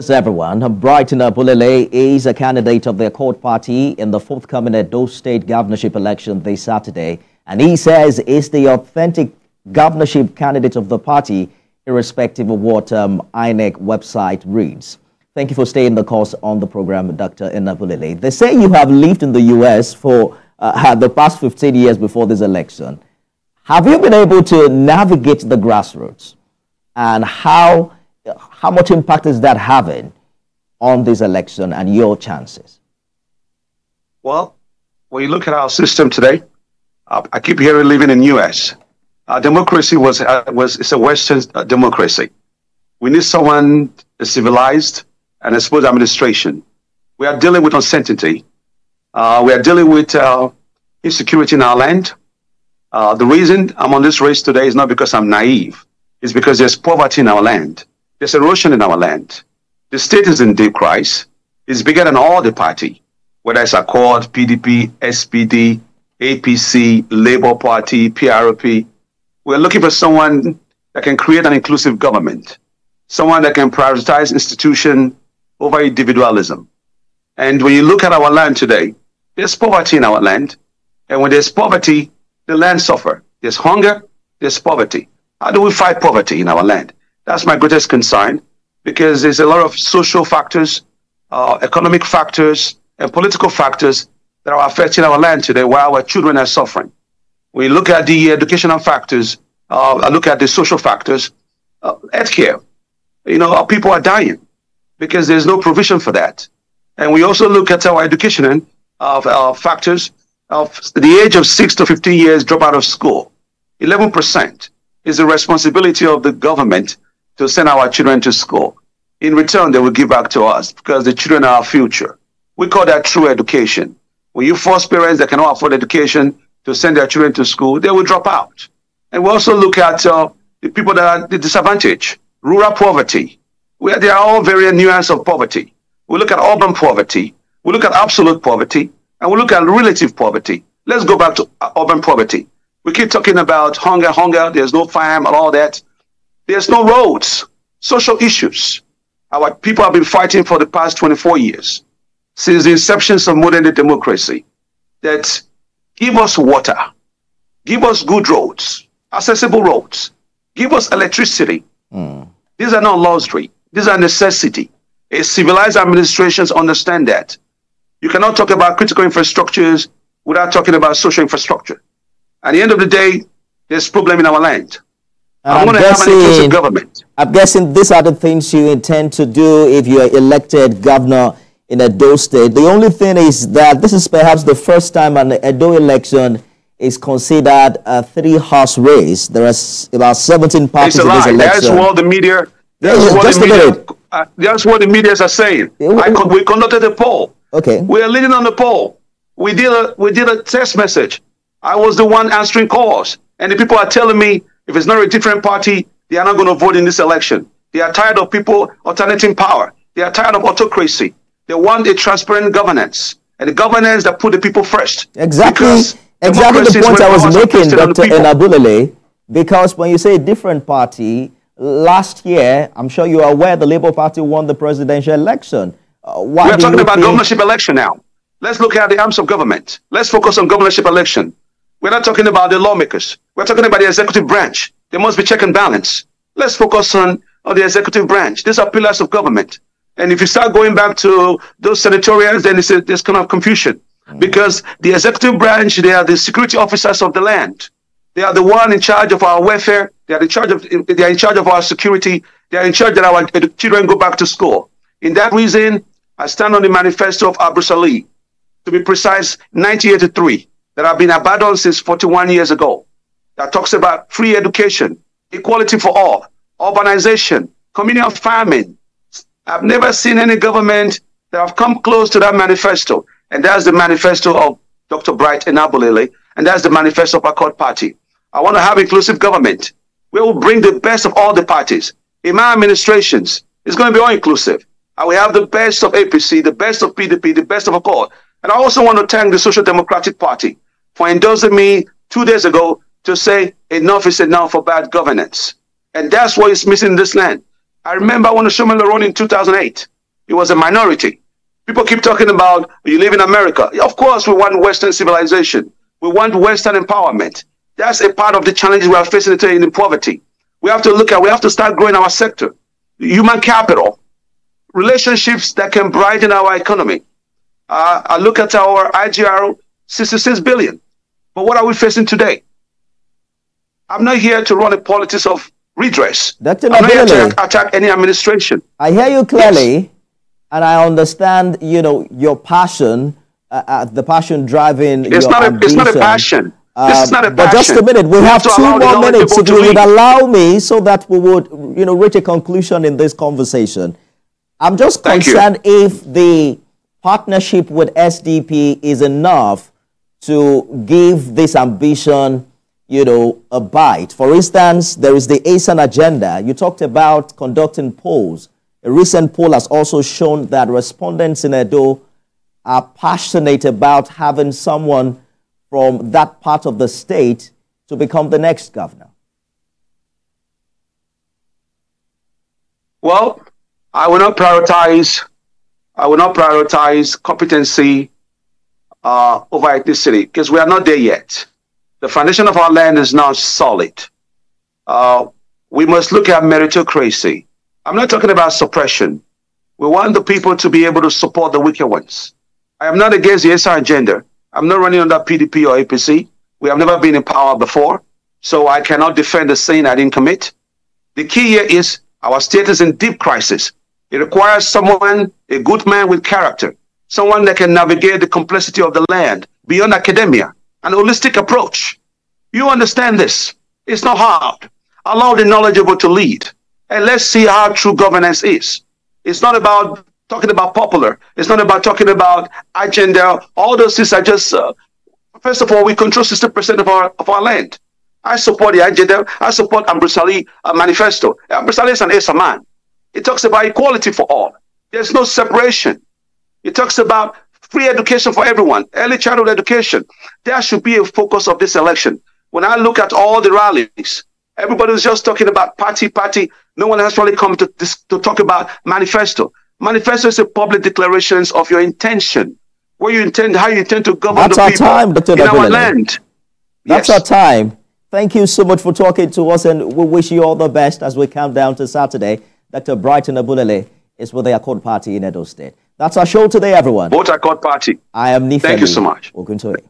Everyone, Enabulele is a candidate of the Accord Party in the forthcoming Edo State governorship election this Saturday, and he says is the authentic governorship candidate of the party, irrespective of what INEC website reads. Thank you for staying the course on the program, Dr. Enabulele. They say you have lived in the U.S. for the past 15 years before this election. Have you been able to navigate the grassroots, and how much impact is that having on this election and your chances? Well, when you look at our system today, I keep hearing living in U.S. Our democracy it's a Western democracy. We need someone civilized and a smooth administration. We are dealing with uncertainty. We are dealing with insecurity in our land. The reason I'm on this race today is not because I'm naive. It's because there's poverty in our land. There's erosion in our land. The state is in deep crisis. It's bigger than all the party, whether it's Accord, PDP, SPD, APC, Labour Party, PRP. We're looking for someone that can create an inclusive government, someone that can prioritize institution over individualism. And when you look at our land today, there's poverty in our land. And when there's poverty, the land suffers. There's hunger, there's poverty. How do we fight poverty in our land? That's my greatest concern, because there's a lot of social factors, economic factors, and political factors that are affecting our land today while our children are suffering. When you look at the educational factors, look at the social factors, healthcare, people are dying because there's no provision for that. And we also look at our education factors of the age of 6 to 15 years drop out of school. 11% is the responsibility of the government to send our children to school. In return, they will give back to us because the children are our future. We call that true education. When you force parents that cannot afford education to send their children to school, they will drop out. And we also look at the people that are the disadvantaged, rural poverty, where they are all various nuances of poverty. We look at urban poverty, we look at absolute poverty, and we look at relative poverty. Let's go back to urban poverty. We keep talking about hunger, there's no farm and all that. There's no roads, social issues. Our people have been fighting for the past 24 years, since the inception of modern democracy, that give us water, give us good roads, accessible roads, give us electricity. These are not luxury, these are necessity. A civilized administrations understand that. You cannot talk about critical infrastructures without talking about social infrastructure. At the end of the day, there's problem in our land. I want to have an inclusive government. I'm guessing these are the things you intend to do if you are elected governor in Edo State. The only thing is that this is perhaps the first time an Edo election is considered a three-horse race. There are about 17 parties in this election. That's what the media. That's what the media are saying. We conducted a poll. Okay. We are leading on the poll. We did a text message. I was the one answering calls, and the people are telling me if it's not a different party, they are not going to vote in this election. They are tired of people alternating power. They are tired of autocracy. They want a transparent governance, and a governance that put the people first. Exactly the point I was making, Dr. Enabulele, because when you say different party, last year, I'm sure you are aware the Labour Party won the presidential election. We are talking about governorship election now. Let's look at the arms of government. Let's focus on governorship election. We're not talking about the lawmakers. We're talking about the executive branch. There must be check and balance. Let's focus on the executive branch. These are pillars of government. And if you start going back to those senatorials, then there's kind of confusion. Because the executive branch, they are the security officers of the land. They are the one in charge of our welfare. They are in charge of our security. They are in charge that our children go back to school. In that reason, I stand on the manifesto of Abrusali, to be precise, 1983, that have been abandoned since 41 years ago, that talks about free education, equality for all, urbanization, communal farming. I've never seen any government that have come close to that manifesto. And that's the manifesto of Dr. Bright Enabulele, and that's the manifesto of Accord Party. I want to have inclusive government. We will bring the best of all the parties. In my administrations, it's going to be all inclusive. I will have the best of APC, the best of PDP, the best of Accord. And I also want to thank the Social Democratic Party for endorsing me 2 days ago to say enough is enough for bad governance. And that's what is missing in this land. I remember when Shomele run in 2008. It was a minority. People keep talking about, you live in America. Of course, we want Western civilization. We want Western empowerment. That's a part of the challenges we are facing today in poverty. We have to start growing our sector. Human capital, relationships that can brighten our economy. I look at our IGR, 66 billion. But what are we facing today? I'm not here to run a politics of redress. Dr. I'm not here Enabulele, to attack any administration. I hear you clearly, Yes. and I understand, your passion, the passion driving It's your not ambition. a passion. This is not a passion. But just a minute, we have 2 more minutes. If you would allow me, so that we would, reach a conclusion in this conversation. I'm just concerned if the partnership with SDP is enough to give this ambition, a bite. For instance, there is the ASAN agenda. You talked about conducting polls. A recent poll has also shown that respondents in Edo are passionate about having someone from that part of the state to become the next governor. Well, I will not prioritize competency over ethnicity, because we are not there yet. The foundation of our land is not solid. We must look at meritocracy. I'm not talking about suppression. We want the people to be able to support the weaker ones. I am not against the SR agenda. I'm not running under PDP or APC. We have never been in power before, so I cannot defend the sin I didn't commit. The key here is our state is in deep crisis. It requires someone, a good man with character, someone that can navigate the complexity of the land beyond academia, an holistic approach. You understand this. It's not hard. Allow the knowledgeable to lead, and let's see how true governance is. It's not about talking about popular. It's not about talking about agenda. All those things are just, first of all, we control 60% of our land. I support the agenda. I support Enabulele manifesto. Enabulele is an ASA man. It talks about equality for all. There's no separation. It talks about free education for everyone, early childhood education. That should be a focus of this election. When I look at all the rallies, everybody's just talking about party. No one has really come to talk about manifesto. Manifesto is a public declaration of your intention, where you intend, how you intend to govern the people in our land. That's our time. Thank you so much for talking to us, and we wish you all the best as we count down to Saturday. Dr. Enabulele is with the Accord Party in Edo State. That's our show today, everyone. Vote Accord Party. I am Nifeli. Thank you so much. Welcome to it.